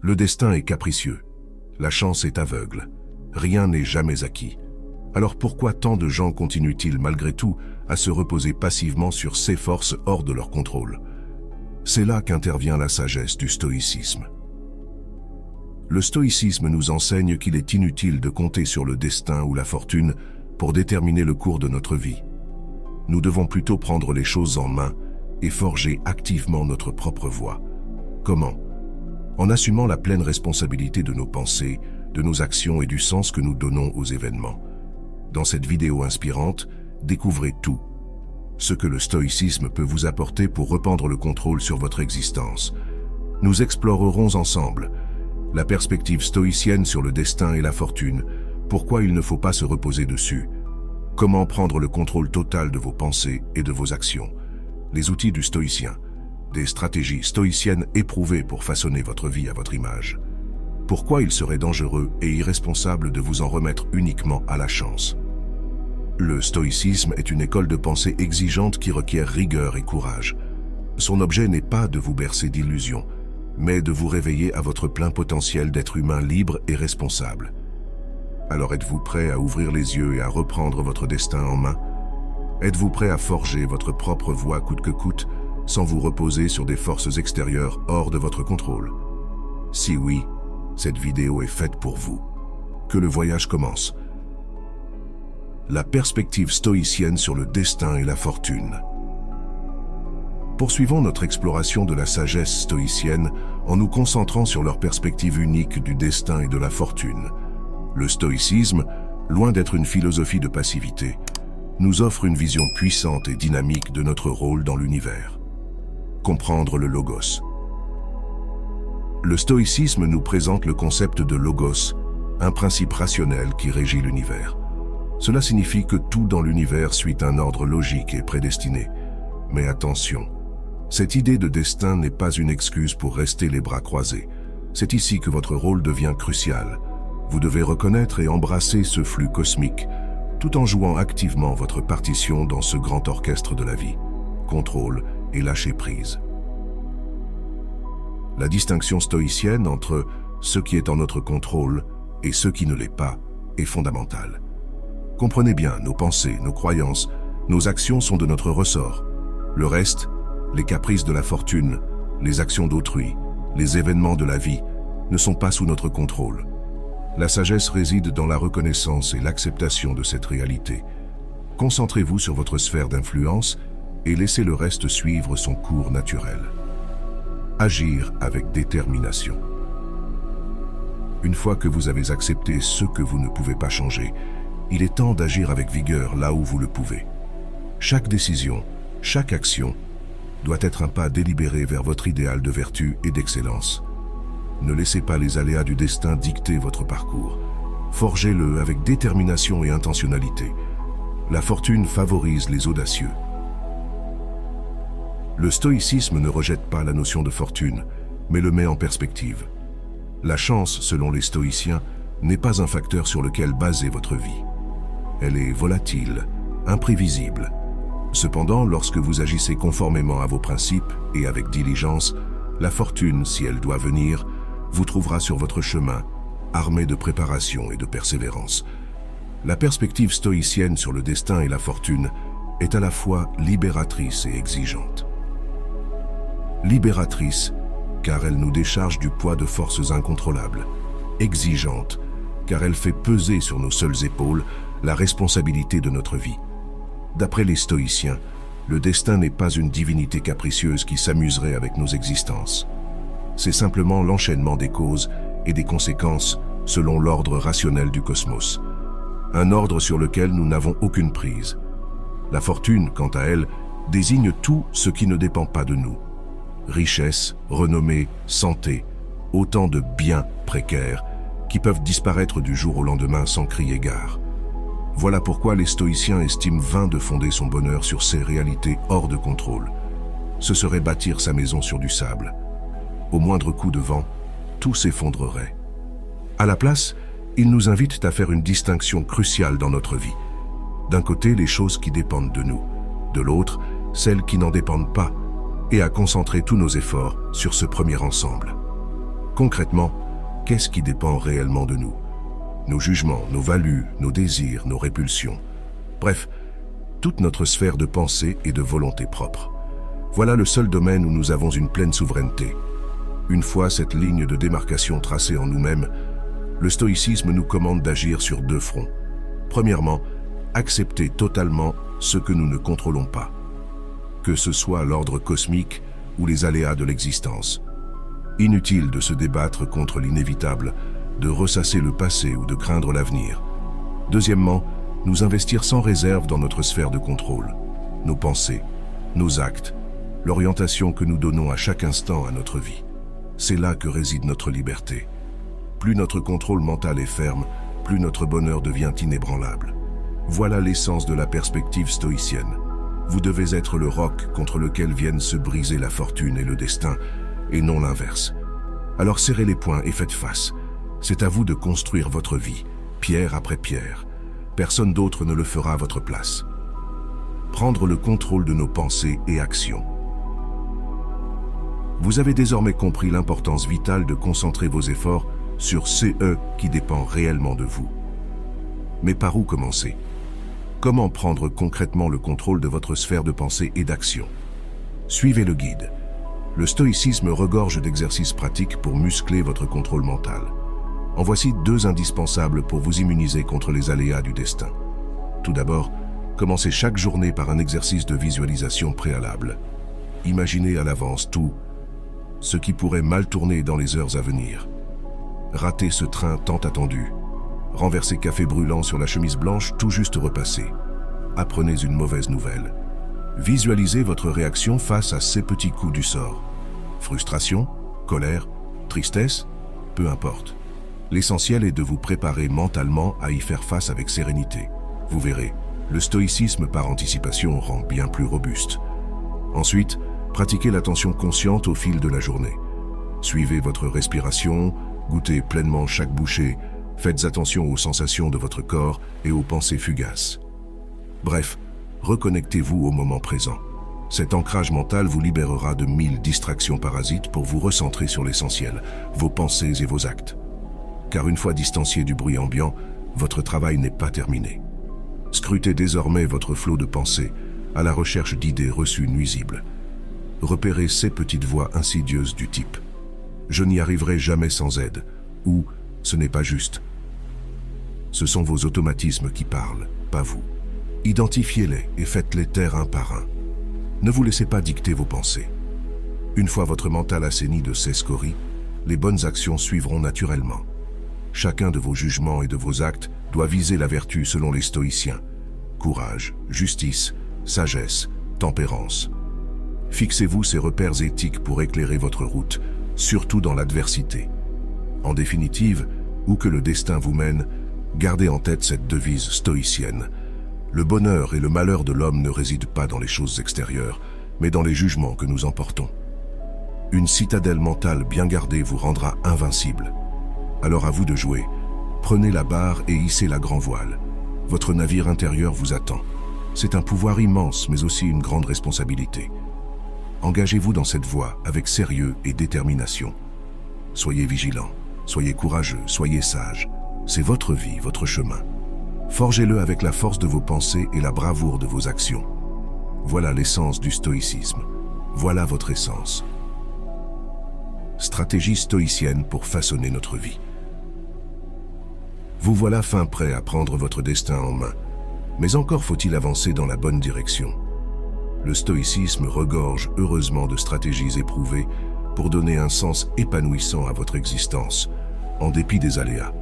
Le destin est capricieux. La chance est aveugle. Rien n'est jamais acquis. Alors pourquoi tant de gens continuent-ils malgré tout à se reposer passivement sur ces forces hors de leur contrôle? C'est là qu'intervient la sagesse du stoïcisme. Le stoïcisme nous enseigne qu'il est inutile de compter sur le destin ou la fortune pour déterminer le cours de notre vie. Nous devons plutôt prendre les choses en main et forger activement notre propre voie. Comment? En assumant la pleine responsabilité de nos pensées, de nos actions et du sens que nous donnons aux événements. Dans cette vidéo inspirante, découvrez tout. Ce que le stoïcisme peut vous apporter pour reprendre le contrôle sur votre existence. Nous explorerons ensemble la perspective stoïcienne sur le destin et la fortune, pourquoi il ne faut pas se reposer dessus, comment prendre le contrôle total de vos pensées et de vos actions, les outils du stoïcien, des stratégies stoïciennes éprouvées pour façonner votre vie à votre image. Pourquoi il serait dangereux et irresponsable de vous en remettre uniquement à la chance. Le stoïcisme est une école de pensée exigeante qui requiert rigueur et courage. Son objet n'est pas de vous bercer d'illusions, mais de vous réveiller à votre plein potentiel d'être humain libre et responsable. Alors êtes-vous prêt à ouvrir les yeux et à reprendre votre destin en main? Êtes-vous prêt à forger votre propre voie coûte que coûte, sans vous reposer sur des forces extérieures hors de votre contrôle? Si oui, cette vidéo est faite pour vous. Que le voyage commence. La perspective stoïcienne sur le destin et la fortune. Poursuivons notre exploration de la sagesse stoïcienne en nous concentrant sur leur perspective unique du destin et de la fortune. Le stoïcisme, loin d'être une philosophie de passivité, nous offre une vision puissante et dynamique de notre rôle dans l'univers. Comprendre le logos. Le stoïcisme nous présente le concept de logos, un principe rationnel qui régit l'univers. Cela signifie que tout dans l'univers suit un ordre logique et prédestiné. Mais attention, cette idée de destin n'est pas une excuse pour rester les bras croisés. C'est ici que votre rôle devient crucial. Vous devez reconnaître et embrasser ce flux cosmique, tout en jouant activement votre partition dans ce grand orchestre de la vie. Contrôle et lâcher prise. La distinction stoïcienne entre ce qui est en notre contrôle et ce qui ne l'est pas est fondamentale. Comprenez bien, nos pensées, nos croyances, nos actions sont de notre ressort. Le reste, les caprices de la fortune, les actions d'autrui, les événements de la vie, ne sont pas sous notre contrôle. La sagesse réside dans la reconnaissance et l'acceptation de cette réalité. Concentrez-vous sur votre sphère d'influence et laissez le reste suivre son cours naturel. Agir avec détermination. Une fois que vous avez accepté ce que vous ne pouvez pas changer, il est temps d'agir avec vigueur là où vous le pouvez. Chaque décision, chaque action doit être un pas délibéré vers votre idéal de vertu et d'excellence. Ne laissez pas les aléas du destin dicter votre parcours. Forgez-le avec détermination et intentionnalité. La fortune favorise les audacieux. Le stoïcisme ne rejette pas la notion de fortune, mais le met en perspective. La chance, selon les stoïciens, n'est pas un facteur sur lequel baser votre vie. Elle est volatile, imprévisible. Cependant, lorsque vous agissez conformément à vos principes et avec diligence, la fortune, si elle doit venir, vous trouvera sur votre chemin, armé de préparation et de persévérance. La perspective stoïcienne sur le destin et la fortune est à la fois libératrice et exigeante. Libératrice, car elle nous décharge du poids de forces incontrôlables. Exigeante, car elle fait peser sur nos seules épaules la responsabilité de notre vie. D'après les stoïciens, le destin n'est pas une divinité capricieuse qui s'amuserait avec nos existences. C'est simplement l'enchaînement des causes et des conséquences selon l'ordre rationnel du cosmos. Un ordre sur lequel nous n'avons aucune prise. La fortune, quant à elle, désigne tout ce qui ne dépend pas de nous. Richesse, renommée, santé, autant de biens précaires qui peuvent disparaître du jour au lendemain sans crier gare. Voilà pourquoi les stoïciens estiment vain de fonder son bonheur sur ces réalités hors de contrôle. Ce serait bâtir sa maison sur du sable. Au moindre coup de vent, tout s'effondrerait. À la place, ils nous invitent à faire une distinction cruciale dans notre vie. D'un côté, les choses qui dépendent de nous. De l'autre, celles qui n'en dépendent pas, et à concentrer tous nos efforts sur ce premier ensemble. Concrètement, qu'est-ce qui dépend réellement de nous? Nos jugements, nos values, nos désirs, nos répulsions. Bref, toute notre sphère de pensée et de volonté propre. Voilà le seul domaine où nous avons une pleine souveraineté. Une fois cette ligne de démarcation tracée en nous-mêmes, le stoïcisme nous commande d'agir sur 2 fronts. Premièrement, accepter totalement ce que nous ne contrôlons pas, que ce soit l'ordre cosmique ou les aléas de l'existence. Inutile de se débattre contre l'inévitable, de ressasser le passé ou de craindre l'avenir. Deuxièmement, nous investir sans réserve dans notre sphère de contrôle, nos pensées, nos actes, l'orientation que nous donnons à chaque instant à notre vie. C'est là que réside notre liberté. Plus notre contrôle mental est ferme, plus notre bonheur devient inébranlable. Voilà l'essence de la perspective stoïcienne. Vous devez être le roc contre lequel viennent se briser la fortune et le destin, et non l'inverse. Alors serrez les poings et faites face. C'est à vous de construire votre vie, pierre après pierre. Personne d'autre ne le fera à votre place. Prendre le contrôle de nos pensées et actions. Vous avez désormais compris l'importance vitale de concentrer vos efforts sur ce qui dépend réellement de vous. Mais par où commencer? Comment prendre concrètement le contrôle de votre sphère de pensée et d'action? Suivez le guide. Le stoïcisme regorge d'exercices pratiques pour muscler votre contrôle mental. En voici 2 indispensables pour vous immuniser contre les aléas du destin. Tout d'abord, commencez chaque journée par un exercice de visualisation préalable. Imaginez à l'avance tout ce qui pourrait mal tourner dans les heures à venir. Ratez ce train tant attendu. Renversez café brûlant sur la chemise blanche tout juste repassée. Apprenez une mauvaise nouvelle. Visualisez votre réaction face à ces petits coups du sort. Frustration, colère, tristesse, peu importe. L'essentiel est de vous préparer mentalement à y faire face avec sérénité. Vous verrez, le stoïcisme par anticipation rend bien plus robuste. Ensuite, pratiquez l'attention consciente au fil de la journée. Suivez votre respiration, goûtez pleinement chaque bouchée, faites attention aux sensations de votre corps et aux pensées fugaces. Bref, reconnectez-vous au moment présent. Cet ancrage mental vous libérera de 1000 distractions parasites pour vous recentrer sur l'essentiel, vos pensées et vos actes. Car une fois distancié du bruit ambiant, votre travail n'est pas terminé. Scrutez désormais votre flot de pensées, à la recherche d'idées reçues nuisibles. Repérez ces petites voix insidieuses du type « Je n'y arriverai jamais sans aide » ou « Ce n'est pas juste ». Ce sont vos automatismes qui parlent, pas vous. Identifiez-les et faites-les taire un par un. Ne vous laissez pas dicter vos pensées. Une fois votre mental assaini de ces scories, les bonnes actions suivront naturellement. Chacun de vos jugements et de vos actes doit viser la vertu selon les stoïciens. Courage, justice, sagesse, tempérance. Fixez-vous ces repères éthiques pour éclairer votre route, surtout dans l'adversité. En définitive, où que le destin vous mène, gardez en tête cette devise stoïcienne. Le bonheur et le malheur de l'homme ne résident pas dans les choses extérieures, mais dans les jugements que nous emportons. Une citadelle mentale bien gardée vous rendra invincible. Alors à vous de jouer. Prenez la barre et hissez la grand voile. Votre navire intérieur vous attend. C'est un pouvoir immense, mais aussi une grande responsabilité. Engagez-vous dans cette voie avec sérieux et détermination. Soyez vigilants, soyez courageux, soyez sages. C'est votre vie, votre chemin. Forgez-le avec la force de vos pensées et la bravoure de vos actions. Voilà l'essence du stoïcisme. Voilà votre essence. Stratégie stoïcienne pour façonner notre vie. Vous voilà fin prêt à prendre votre destin en main. Mais encore faut-il avancer dans la bonne direction. Le stoïcisme regorge heureusement de stratégies éprouvées pour donner un sens épanouissant à votre existence, en dépit des aléas.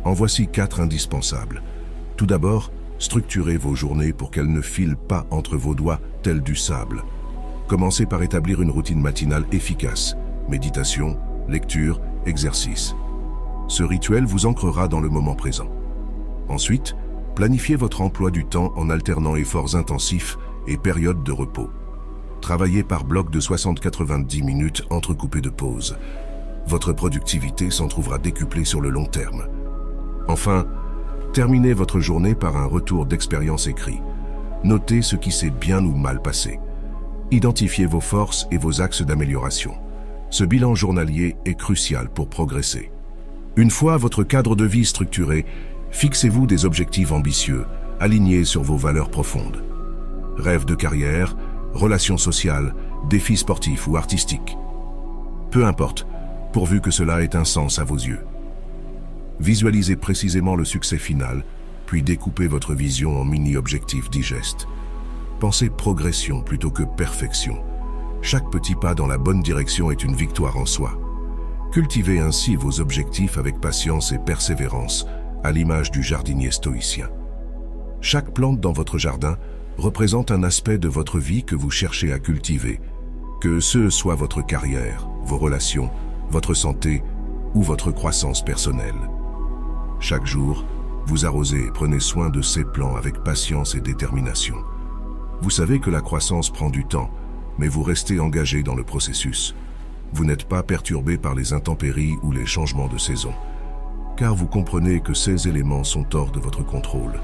En voici 4 indispensables. Tout d'abord, structurez vos journées pour qu'elles ne filent pas entre vos doigts tel du sable. Commencez par établir une routine matinale efficace. Méditation, lecture, exercice. Ce rituel vous ancrera dans le moment présent. Ensuite, planifiez votre emploi du temps en alternant efforts intensifs et périodes de repos. Travaillez par bloc de 60-90 minutes entrecoupées de pauses. Votre productivité s'en trouvera décuplée sur le long terme. Enfin, terminez votre journée par un retour d'expérience écrit. Notez ce qui s'est bien ou mal passé. Identifiez vos forces et vos axes d'amélioration. Ce bilan journalier est crucial pour progresser. Une fois votre cadre de vie structuré, fixez-vous des objectifs ambitieux, alignés sur vos valeurs profondes. Rêves de carrière, relations sociales, défis sportifs ou artistiques. Peu importe, pourvu que cela ait un sens à vos yeux. Visualisez précisément le succès final, puis découpez votre vision en mini-objectifs digestes. Pensez progression plutôt que perfection. Chaque petit pas dans la bonne direction est une victoire en soi. Cultivez ainsi vos objectifs avec patience et persévérance, à l'image du jardinier stoïcien. Chaque plante dans votre jardin représente un aspect de votre vie que vous cherchez à cultiver, que ce soit votre carrière, vos relations, votre santé ou votre croissance personnelle. Chaque jour, vous arrosez et prenez soin de ces plants avec patience et détermination. Vous savez que la croissance prend du temps, mais vous restez engagé dans le processus. Vous n'êtes pas perturbé par les intempéries ou les changements de saison, car vous comprenez que ces éléments sont hors de votre contrôle.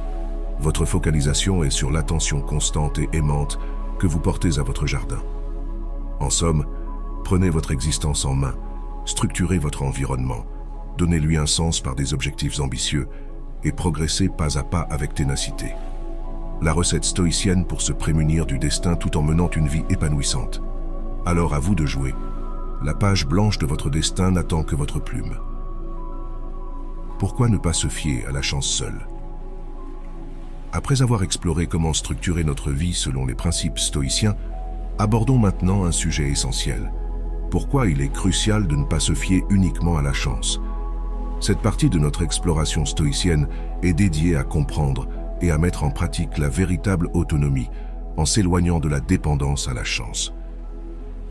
Votre focalisation est sur l'attention constante et aimante que vous portez à votre jardin. En somme, prenez votre existence en main, structurez votre environnement, donnez-lui un sens par des objectifs ambitieux et progressez pas à pas avec ténacité. La recette stoïcienne pour se prémunir du destin tout en menant une vie épanouissante. Alors à vous de jouer. La page blanche de votre destin n'attend que votre plume. Pourquoi ne pas se fier à la chance seule? Après avoir exploré comment structurer notre vie selon les principes stoïciens, abordons maintenant un sujet essentiel. Pourquoi il est crucial de ne pas se fier uniquement à la chance? Cette partie de notre exploration stoïcienne est dédiée à comprendre et à mettre en pratique la véritable autonomie en s'éloignant de la dépendance à la chance.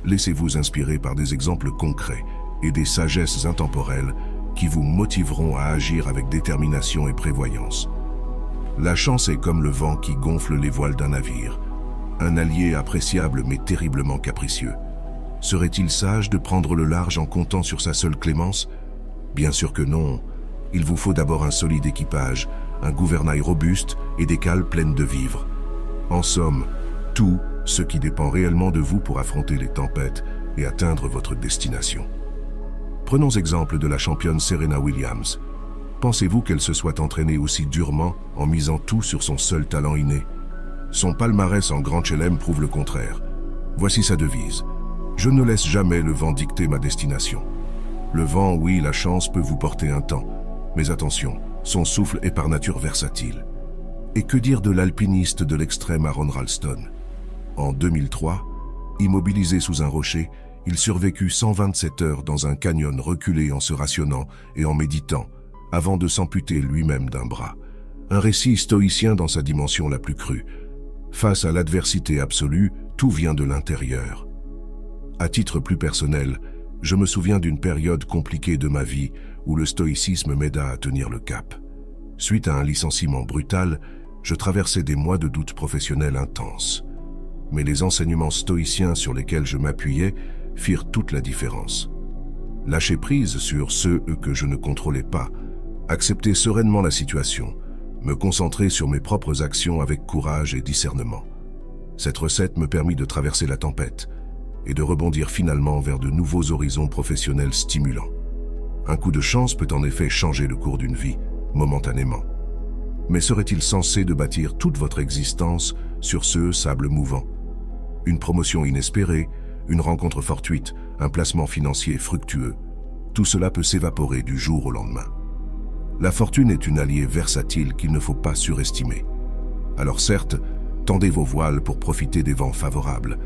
Laissez-vous inspirer par des exemples concrets et des sagesses intemporelles qui vous motiveront à agir avec détermination et prévoyance. La chance est comme le vent qui gonfle les voiles d'un navire, un allié appréciable mais terriblement capricieux. Serait-il sage de prendre le large en comptant sur sa seule clémence? Bien sûr que non. Il vous faut d'abord un solide équipage, un gouvernail robuste et des cales pleines de vivres. En somme, tout ce qui dépend réellement de vous pour affronter les tempêtes et atteindre votre destination. Prenons exemple de la championne Serena Williams. Pensez-vous qu'elle se soit entraînée aussi durement en misant tout sur son seul talent inné? Son palmarès en Grand Chelem prouve le contraire. Voici sa devise. Je ne laisse jamais le vent dicter ma destination. Le vent, oui, la chance peut vous porter un temps. Mais attention, son souffle est par nature versatile. Et que dire de l'alpiniste de l'extrême Aron Ralston? En 2003, immobilisé sous un rocher, il survécut 127 heures dans un canyon reculé en se rationnant et en méditant, avant de s'amputer lui-même d'un bras. Un récit stoïcien dans sa dimension la plus crue. Face à l'adversité absolue, tout vient de l'intérieur. À titre plus personnel, je me souviens d'une période compliquée de ma vie où le stoïcisme m'aida à tenir le cap. Suite à un licenciement brutal, je traversais des mois de doutes professionnels intenses. Mais les enseignements stoïciens sur lesquels je m'appuyais firent toute la différence. Lâcher prise sur ceux que je ne contrôlais pas, accepter sereinement la situation, me concentrer sur mes propres actions avec courage et discernement. Cette recette me permit de traverser la tempête et de rebondir finalement vers de nouveaux horizons professionnels stimulants. Un coup de chance peut en effet changer le cours d'une vie, momentanément. Mais serait-il censé de bâtir toute votre existence sur ce sable mouvant? Une promotion inespérée, une rencontre fortuite, un placement financier fructueux, tout cela peut s'évaporer du jour au lendemain. La fortune est une alliée versatile qu'il ne faut pas surestimer. Alors certes, tendez vos voiles pour profiter des vents favorables,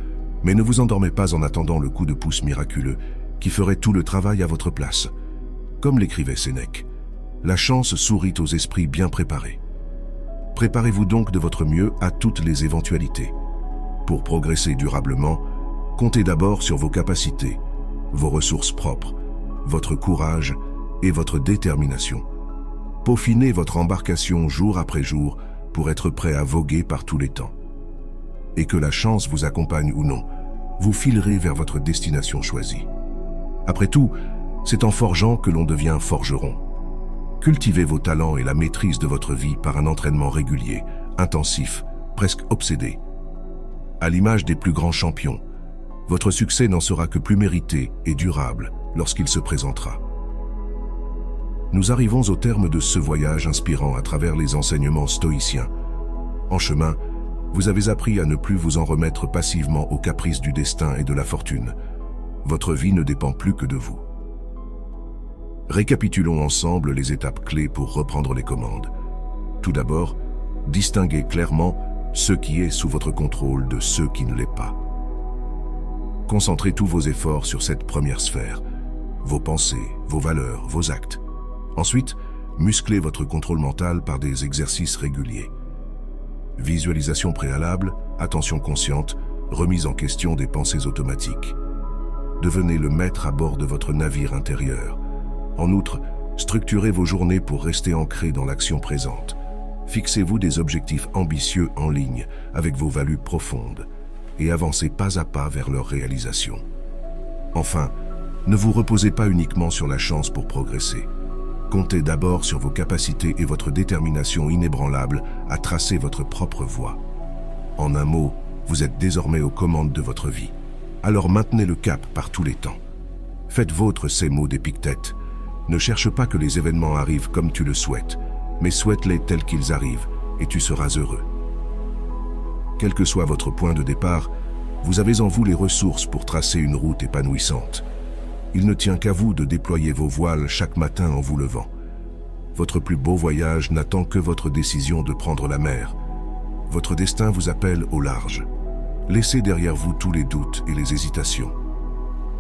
mais ne vous endormez pas en attendant le coup de pouce miraculeux qui ferait tout le travail à votre place. Comme l'écrivait Sénèque, la chance sourit aux esprits bien préparés. Préparez-vous donc de votre mieux à toutes les éventualités. Pour progresser durablement, comptez d'abord sur vos capacités, vos ressources propres, votre courage et votre détermination. Peaufinez votre embarcation jour après jour pour être prêt à voguer par tous les temps. Et que la chance vous accompagne ou non, vous filerez vers votre destination choisie. Après tout, c'est en forgeant que l'on devient forgeron. Cultivez vos talents et la maîtrise de votre vie par un entraînement régulier, intensif, presque obsédé. À l'image des plus grands champions, Votre succès n'en sera que plus mérité et durable lorsqu'il se présentera. Nous arrivons au terme de ce voyage inspirant à travers les enseignements stoïciens. En chemin, vous avez appris à ne plus vous en remettre passivement aux caprices du destin et de la fortune. Votre vie ne dépend plus que de vous. Récapitulons ensemble les étapes clés pour reprendre les commandes. Tout d'abord, distinguez clairement ce qui est sous votre contrôle de ce qui ne l'est pas. Concentrez tous vos efforts sur cette première sphère, vos pensées, vos valeurs, vos actes. Ensuite, musclez votre contrôle mental par des exercices réguliers. Visualisation préalable, attention consciente, remise en question des pensées automatiques. Devenez le maître à bord de votre navire intérieur. En outre, structurez vos journées pour rester ancrés dans l'action présente. Fixez-vous des objectifs ambitieux en ligne avec vos values profondes et avancez pas à pas vers leur réalisation. Enfin, ne vous reposez pas uniquement sur la chance pour progresser. Comptez d'abord sur vos capacités et votre détermination inébranlable à tracer votre propre voie. En un mot, vous êtes désormais aux commandes de votre vie. Alors maintenez le cap par tous les temps. Faites vôtre ces mots d'Épictète. Ne cherche pas que les événements arrivent comme tu le souhaites, mais souhaite-les tels qu'ils arrivent et tu seras heureux. Quel que soit votre point de départ, vous avez en vous les ressources pour tracer une route épanouissante. Il ne tient qu'à vous de déployer vos voiles chaque matin en vous levant. Votre plus beau voyage n'attend que votre décision de prendre la mer. Votre destin vous appelle au large. Laissez derrière vous tous les doutes et les hésitations.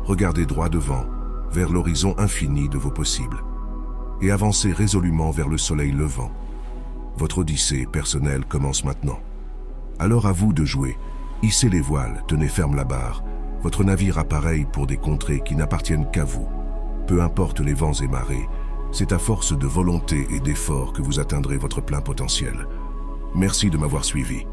Regardez droit devant, vers l'horizon infini de vos possibles, et avancez résolument vers le soleil levant. Votre odyssée personnelle commence maintenant. Alors à vous de jouer. Hissez les voiles, tenez ferme la barre. Votre navire appareille pour des contrées qui n'appartiennent qu'à vous. Peu importe les vents et marées, c'est à force de volonté et d'effort que vous atteindrez votre plein potentiel. Merci de m'avoir suivi.